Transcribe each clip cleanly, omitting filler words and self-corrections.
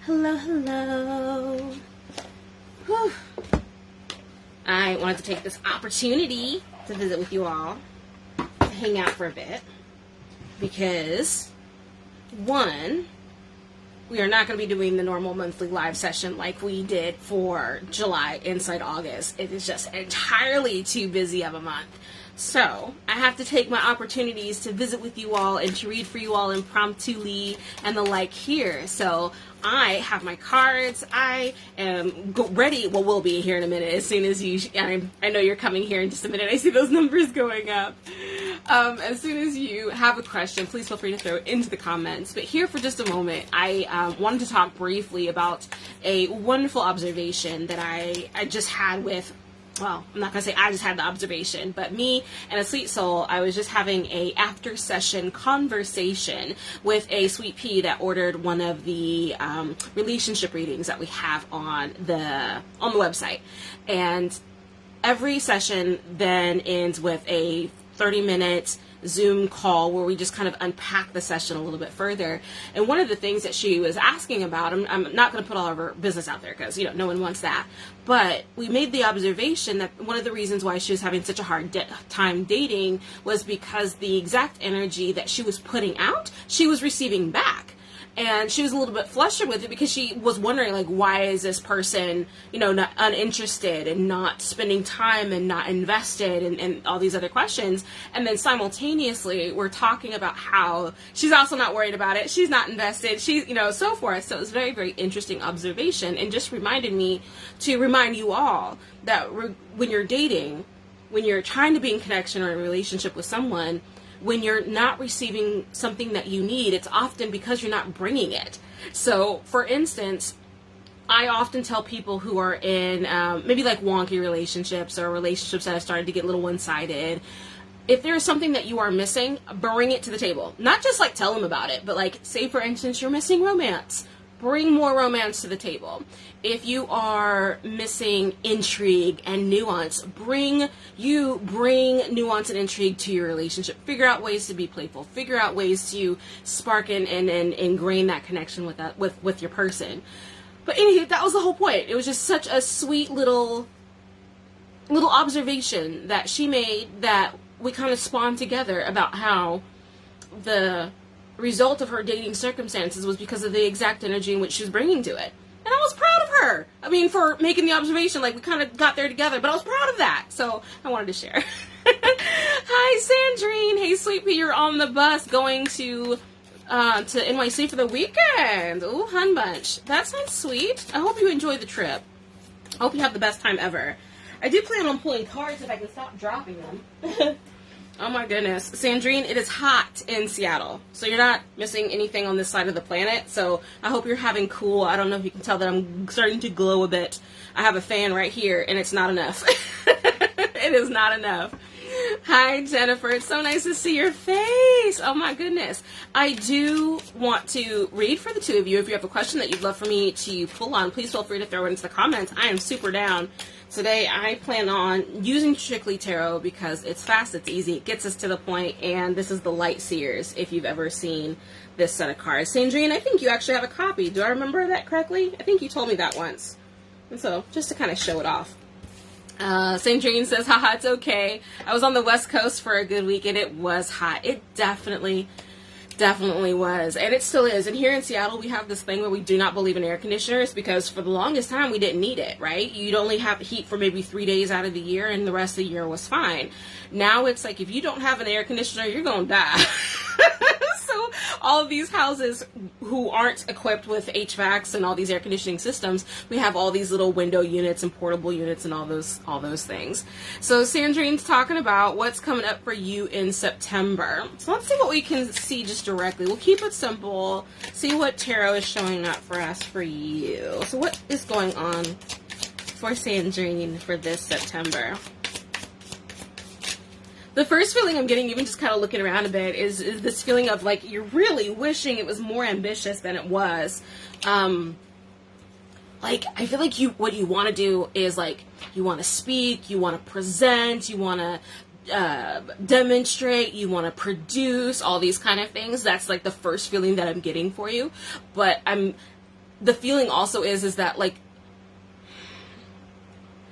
Hello, hello. Whew. I wanted to take this opportunity to visit with you all, to hang out for a bit, because, one, we are not going to be doing the normal monthly live session like we did for July inside August. It is just entirely too busy of a month. So, I have to take my opportunities to visit with you all and to read for you all impromptuly and the like here. So, I have my cards. I am ready. Well, we'll be here in a minute as soon as you... I know you're coming here in just a minute. I see those numbers going up. As soon as you have a question, please feel free to throw it into the comments. But here for just a moment, I wanted to talk briefly about a wonderful observation that I just had with... Well, I'm not going to say I just had the observation, but me and a sweet soul, I was just having a after session conversation with a sweet pea that ordered one of the relationship readings that we have on the website. And every session then ends with a 30-minute Zoom call where we just kind of unpack the session a little bit further. And one of the things that she was asking about, I'm not going to put all of her business out there because, no one wants that, but we made the observation that one of the reasons why she was having such a hard time dating was because the exact energy that she was putting out, she was receiving back. And she was a little bit flustered with it because she was wondering, like, why is this person, not uninterested and not spending time and not invested and all these other questions. And then simultaneously, we're talking about how she's also not worried about it. She's not invested. She's, so forth. So it was a very, very interesting observation and just reminded me to remind you all that when you're dating, when you're trying to be in connection or in a relationship with someone, when you're not receiving something that you need, it's often because you're not bringing it. So, for instance, I often tell people who are in maybe like wonky relationships or relationships that have started to get a little one-sided, if there's something that you are missing, bring it to the table. Not just like tell them about it, but like say for instance you're missing romance. Bring more romance to the table. If you are missing intrigue and nuance, bring nuance and intrigue to your relationship. Figure out ways to be playful. Figure out ways to spark and ingrain that connection with your person. But anyway, that was the whole point. It was just such a sweet little observation that she made that we kind of spawned together about how the result of her dating circumstances was because of the exact energy in which she was bringing to it. And I was proud of her. I mean, for making the observation, like we kind of got there together, but I was proud of that. So I wanted to share. Hi, Sandrine. Hey, sweet pea, you're on the bus going to NYC for the weekend. Ooh, hun bunch. That sounds sweet. I hope you enjoy the trip. I hope you have the best time ever. I do plan on pulling cards if I can stop dropping them. Oh my goodness. Sandrine, it is hot in Seattle. So you're not missing anything on this side of the planet. So I hope you're having cool. I don't know if you can tell that I'm starting to glow a bit. I have a fan right here and it's not enough. It is not enough. Hi, Jennifer. It's so nice to see your face. Oh my goodness. I do want to read for the two of you. If you have a question that you'd love for me to pull on, please feel free to throw it into the comments. I am super down. Today, I plan on using Strictly Tarot because it's fast, it's easy, it gets us to the point, and this is the Light Seers, if you've ever seen this set of cards. Sandrine, I think you actually have a copy. Do I remember that correctly? I think you told me that once. And so, just to kind of show it off. Sandrine says, haha, it's okay. I was on the West Coast for a good week, and it was hot. It definitely was, and it still is. And here in Seattle, we have this thing where we do not believe in air conditioners because for the longest time we didn't need it, right? You'd only have heat for maybe 3 days out of the year and the rest of the year was fine. Now it's like if you don't have an air conditioner, you're gonna die. So all of these houses who aren't equipped with HVACs and all these air conditioning systems, we have all these little window units and portable units and all those things. So Sandrine's talking about what's coming up for you in September. So let's see what we can see just directly. We'll keep it simple. See what tarot is showing up for us for you. So what is going on for Sandrine for this September? The first feeling I'm getting, even just kind of looking around a bit, is this feeling of like you're really wishing it was more ambitious than it was. Like I feel like what you want to do is like you want to speak, you want to present, you want to demonstrate, you want to produce, all these kind of things. That's like the first feeling that I'm getting for you. But the feeling also is that, like,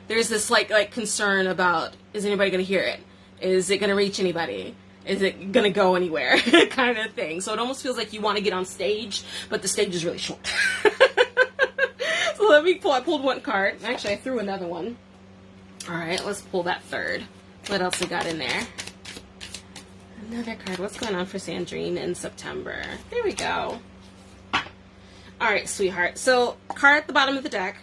there's this, like concern about, is anybody going to hear it? Is it going to reach anybody? Is it going to go anywhere? Kind of thing. So it almost feels like you want to get on stage, but the stage is really short. So let me pull, I pulled one card. Actually, I threw another one. All right, let's pull that third. What else we got in there? Another card. What's going on for Sandrine in September? There we go. All right, sweetheart. So, card at the bottom of the deck.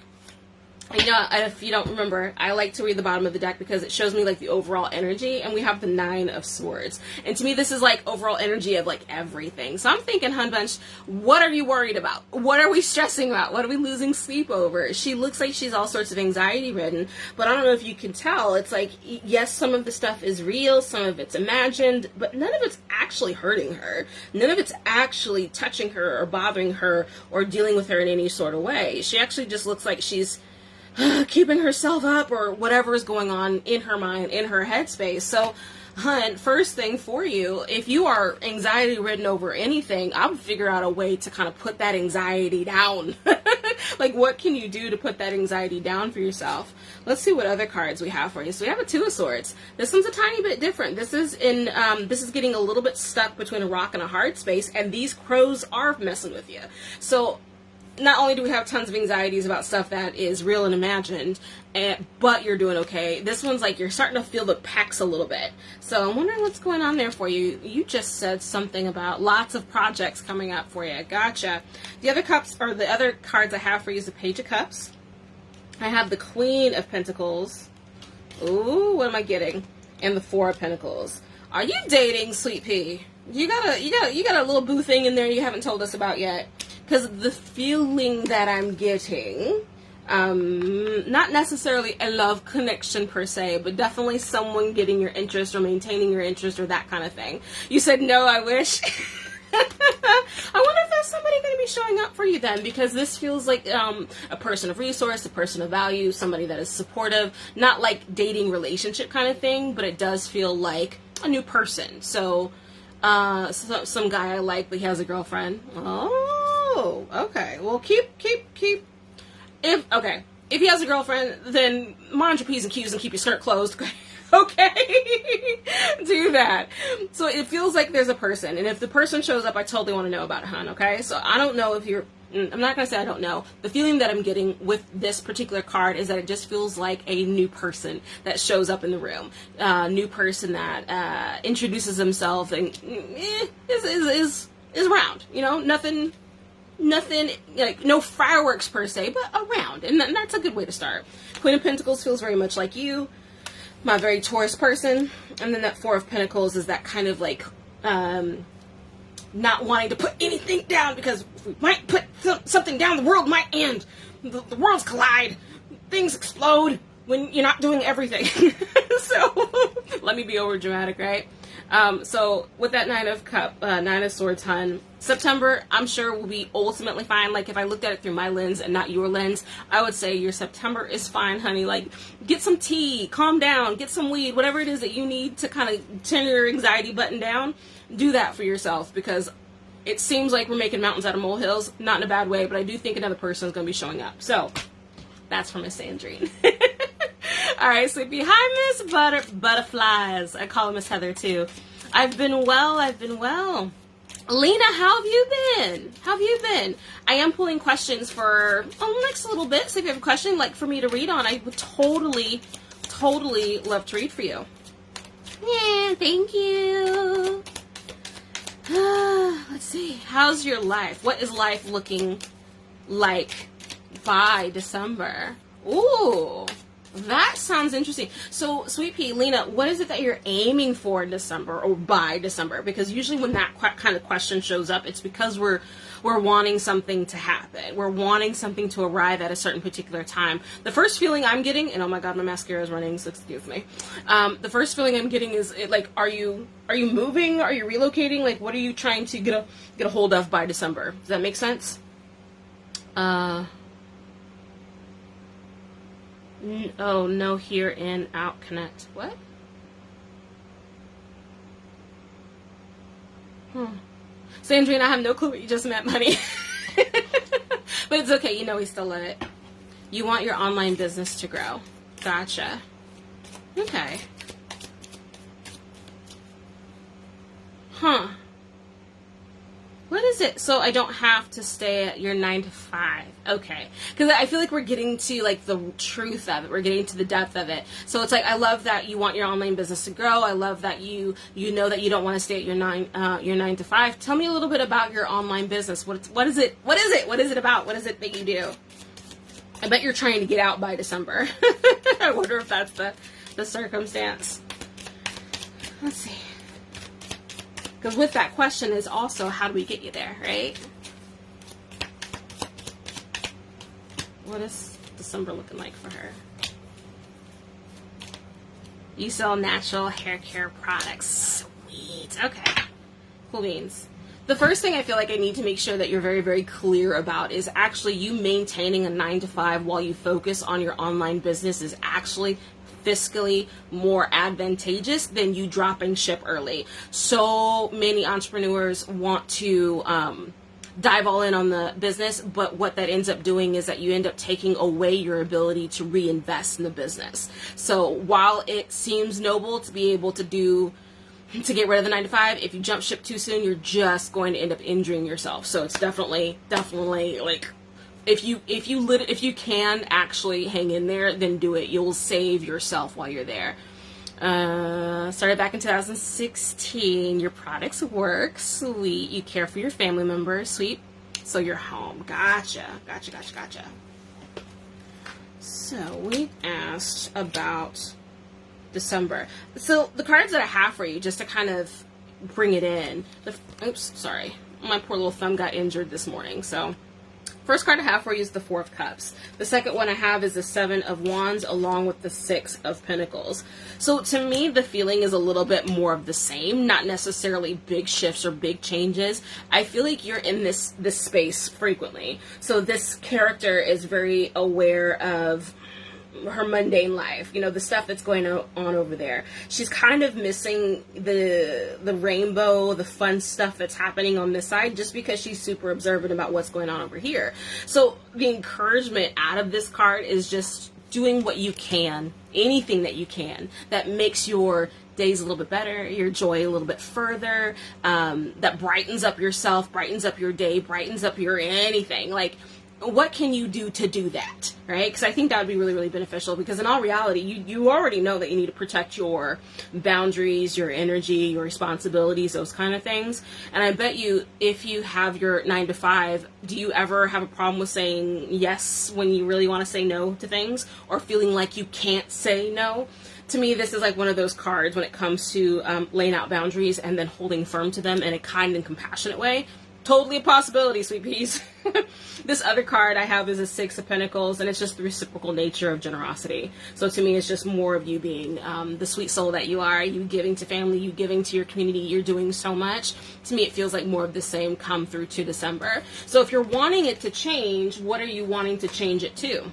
You know, if you don't remember, I like to read the bottom of the deck because it shows me, like, the overall energy, and we have the 9 of Swords. And to me, this is, like, overall energy of, like, everything. So I'm thinking, Hun Bunch, what are you worried about? What are we stressing about? What are we losing sleep over? She looks like she's all sorts of anxiety-ridden, but I don't know if you can tell. It's like, yes, some of the stuff is real, some of it's imagined, but none of it's actually hurting her. None of it's actually touching her or bothering her or dealing with her in any sort of way. She actually just looks like she's keeping herself up or whatever is going on in her mind, in her headspace. So, Hun, first thing for you, if you are anxiety ridden over anything, I would figure out a way to kind of put that anxiety down. Like, what can you do to put that anxiety down for yourself? Let's see what other cards we have for you. So we have a 2 of Swords. This one's a tiny bit different. This is getting a little bit stuck between a rock and a hard space, and these crows are messing with you. So, not only do we have tons of anxieties about stuff that is real and imagined, but you're doing okay. This one's like you're starting to feel the pecs a little bit. So I'm wondering what's going on there for you. You just said something about lots of projects coming up for you. Gotcha. The other cups, or the other cards I have for you is the Page of Cups. I have the Queen of Pentacles. Ooh, what am I getting? And the 4 of Pentacles. Are you dating, Sweet Pea? You got a little boo thing in there you haven't told us about yet. Because the feeling that I'm getting, not necessarily a love connection per se, but definitely someone getting your interest or maintaining your interest or that kind of thing. You said, no, I wish. I wonder if there's somebody going to be showing up for you then, because this feels like a person of resource, a person of value, somebody that is supportive, not like dating relationship kind of thing, but it does feel like a new person. So, some guy I like, but he has a girlfriend. Oh, okay. Well, if he has a girlfriend, then mind your P's and Q's and keep your skirt closed. Okay? Do that. So it feels like there's a person, and if the person shows up, I totally want to know about it, Hun, okay? So I don't know if you're, I'm not going to say I don't know. The feeling that I'm getting with this particular card is that it just feels like a new person that shows up in the room. New person that introduces himself and is around, you know? Nothing, like, no fireworks per se, but around. And that's a good way to start. Queen of Pentacles feels very much like you. My very Taurus person. And then that 4 of Pentacles is that kind of like, not wanting to put anything down, because if we might put something down, the world might end. The worlds collide. Things explode when you're not doing everything. So, let me be over dramatic, right? So with that 9 of Swords, Hun, September, I'm sure will be ultimately fine. Like, if I looked at it through my lens and not your lens, I would say your September is fine, honey. Like, get some tea, calm down, get some weed, whatever it is that you need to kind of turn your anxiety button down. Do that for yourself, because it seems like we're making mountains out of molehills. Not in a bad way, but I do think another person is going to be showing up. So, that's from Miss Sandrine. All right, Sleepy. Hi, Miss Butterflies. I call her Miss Heather, too. I've been well. Lena, how have you been? I am pulling questions for the next little bit. So if you have a question, like, for me to read on, I would totally love to read for you. Yeah, thank you. Let's see. How's your life? What is life looking like by December? Ooh. That sounds interesting. So, Sweet Pea, Lena, what is it that you're aiming for in December or by December? Because usually when that kind of question shows up, it's because we're wanting something to happen. We're wanting something to arrive at a certain particular time. The first feeling I'm getting, and oh my God, my mascara is running, so excuse me. The first feeling I'm getting is, like, are you moving? Are you relocating? Like, what are you trying to get a hold of by December? Does that make sense? Oh, no, here in out connect. What? Sandrine, I have no clue what you just meant, honey. But it's okay. You know we still love it. You want your online business to grow. Gotcha. Okay. Huh. What is it? So I don't have to stay at your 9 to 5. Okay. Because I feel like we're getting to like the truth of it. We're getting to the depth of it. So it's like, I love that you want your online business to grow. I love that you know that you don't want to stay at your 9 to 5. Tell me a little bit about your online business. What is it? What is it? What is it about? What is it that you do? I bet you're trying to get out by December. I wonder if that's the circumstance. Let's see. Because with that question is also, how do we get you there, right? What is December looking like for her? You sell natural hair care products. Sweet. Okay. Cool beans. The first thing I feel like I need to make sure that you're very, very clear about is actually you maintaining a 9 to 5 while you focus on your online business is actually fiscally more advantageous than you dropping ship early. So many entrepreneurs want to dive all in on the business, but what that ends up doing is that you end up taking away your ability to reinvest in the business. So while it seems noble to be able to get rid of the 9 to 5, if you jump ship too soon, you're just going to end up injuring yourself. So it's definitely like, if you can actually hang in there, then do it. You'll save yourself while you're there. Started back in 2016. Your products work. Sweet. You care for your family members. Sweet. So you're home. Gotcha. So we asked about December. So the cards that I have for you, just to kind of bring it in. Oops, sorry. My poor little thumb got injured this morning, so... First card I have for you is the 4 of Cups. The second one I have is the 7 of Wands along with the 6 of Pentacles. So to me, the feeling is a little bit more of the same, not necessarily big shifts or big changes. I feel like you're in this space frequently. So this character is very aware of her mundane life, you know, the stuff that's going on over there. She's kind of missing the rainbow, the fun stuff that's happening on this side, just because she's super observant about what's going on over here. So the encouragement out of this card is just doing what you can, anything that you can, that makes your days a little bit better, your joy a little bit further, that brightens up yourself, brightens up your day, brightens up your anything. Like, what can you do to do that, right? Because I think that would be really, really beneficial, because in all reality, you already know that you need to protect your boundaries, your energy, your responsibilities, those kind of things. And I bet you, if you have your 9 to 5, do you ever have a problem with saying yes when you really want to say no to things, or feeling like you can't say no? To me, this is like one of those cards when it comes to laying out boundaries and then holding firm to them in a kind and compassionate way. Totally a possibility, sweet peas. This other card I have is a 6 of Pentacles, and it's just the reciprocal nature of generosity. So to me, it's just more of you being the sweet soul that you are, you giving to family, you giving to your community, you're doing so much. To me, it feels like more of the same come through to December. So if you're wanting it to change, what are you wanting to change it to?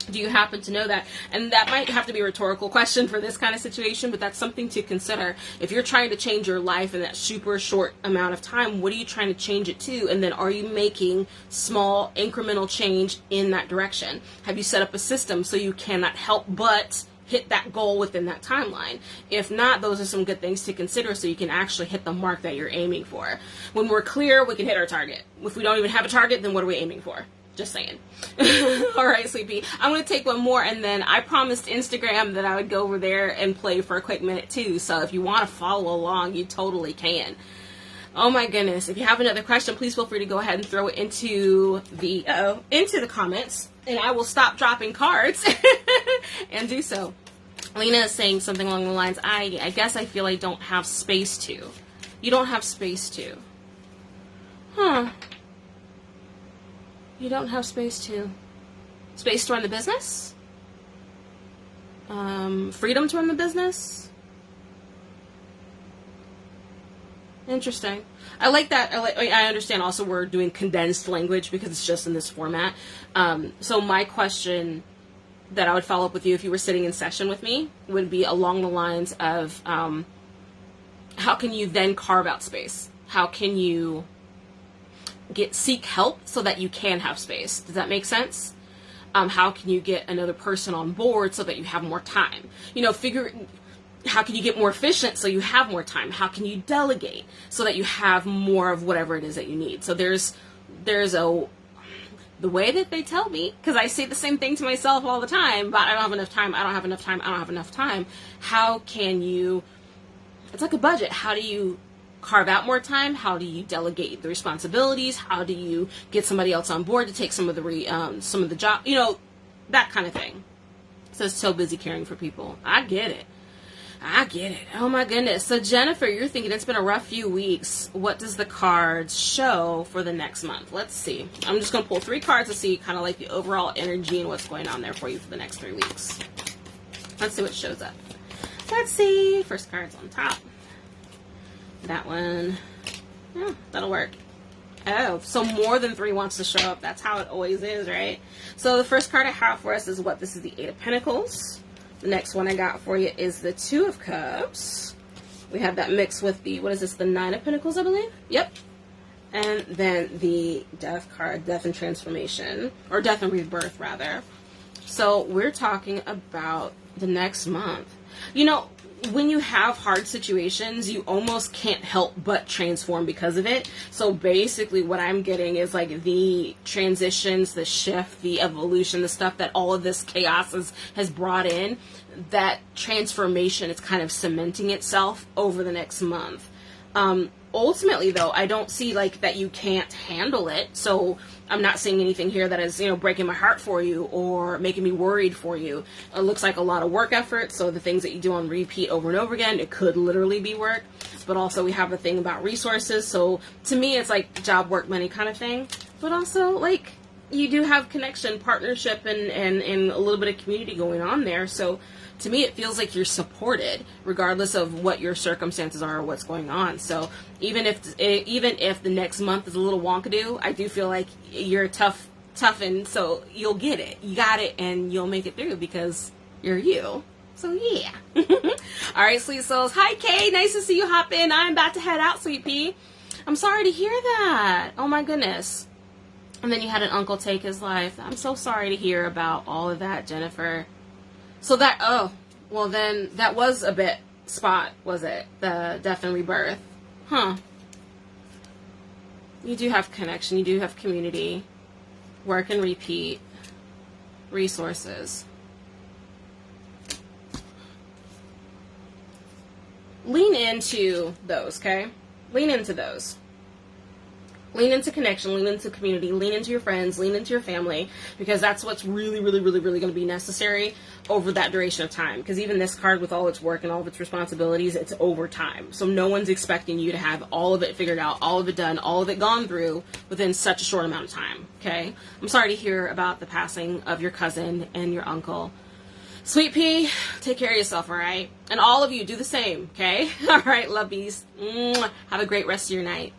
Do you happen to know that? And that might have to be a rhetorical question for this kind of situation, but that's something to consider. If you're trying to change your life in that super short amount of time, what are you trying to change it to? And then are you making small incremental change in that direction? Have you set up a system so you cannot help but hit that goal within that timeline? If not, those are some good things to consider so you can actually hit the mark that you're aiming for. When we're clear, we can hit our target. If we don't even have a target, then what are we aiming for? Just saying. All right, Sleepy. I'm going to take one more, and then I promised Instagram that I would go over there and play for a quick minute too. So if you want to follow along, you totally can. Oh my goodness. If you have another question, please feel free to go ahead and throw it into the comments, and I will stop dropping cards and do so. Lena is saying something along the lines, I guess I feel I don't have space to. You don't have space to. Huh. You don't have space to. Space to run the business? Freedom to run the business? Interesting. I like that. I understand also we're doing condensed language because it's just in this format. So my question that I would follow up with you if you were sitting in session with me would be along the lines of how can you then carve out space? How can you seek help so that you can have space. Does that make sense? How can you get another person on board so that you have more time? How can you get more efficient so you have more time? How can you delegate so that you have more of whatever it is that you need? So there's the way that they tell me, because I say the same thing to myself all the time, but I don't have enough time, I don't have enough time, I don't have enough time. How can you, it's like a budget. How do you carve out more time? How do you delegate the responsibilities? How do you get somebody else on board to take some of the job, that kind of thing. So busy caring for people. I get it. Oh my goodness. So Jennifer, you're thinking it's been a rough few weeks. What does the cards show for the next month? Let's see. I'm just going to pull 3 cards to see kind of like the overall energy and what's going on there for you for the next 3 weeks. Let's see what shows up. Let's see. First card's on top. That one. Yeah, that'll work. Oh, so more than 3 wants to show up. That's how it always is, right? So the first card I have for us is what? This is the 8 of Pentacles. The next one I got for you is the 2 of Cups. We have that mixed with the, what is this, the 9 of Pentacles, I believe? Yep. And then the Death card, Death and Transformation, or Death and Rebirth, rather. So we're talking about the next month. When you have hard situations, you almost can't help but transform because of it. So basically what I'm getting is like the transitions, the shift, the evolution, the stuff that all of this chaos has brought in, that transformation is kind of cementing itself over the next month. Ultimately, though, I don't see like that you can't handle it. So I'm not seeing anything here that is, breaking my heart for you or making me worried for you. It looks like a lot of work effort. So the things that you do on repeat over and over again, it could literally be work. But also we have a thing about resources. So to me, it's like job, work, money kind of thing. But also like you do have connection, partnership, and a little bit of community going on there. So to me, it feels like you're supported regardless of what your circumstances are or what's going on. So even if the next month is a little wonkadoo, I do feel like you're tough, and so you'll get it. You got it, and you'll make it through because you're you. So yeah. All right, sweet souls. Hi, Kay. Nice to see you hop in. I'm about to head out, sweet pea. I'm sorry to hear that. Oh my goodness. And then you had an uncle take his life. I'm so sorry to hear about all of that, Jennifer. So that, then that was a bit spot, was it? The Death and Rebirth. Huh. You do have connection. You do have community. Work and repeat. Resources. Lean into those, okay? Lean into those. Lean into connection, lean into community, lean into your friends, lean into your family, because that's what's really, really, really, really going to be necessary over that duration of time. Because even this card, with all its work and all of its responsibilities, it's over time. So no one's expecting you to have all of it figured out, all of it done, all of it gone through within such a short amount of time, okay? I'm sorry to hear about the passing of your cousin and your uncle. Sweet pea, take care of yourself, all right? And all of you, do the same, okay? All right, love bees. Have a great rest of your night.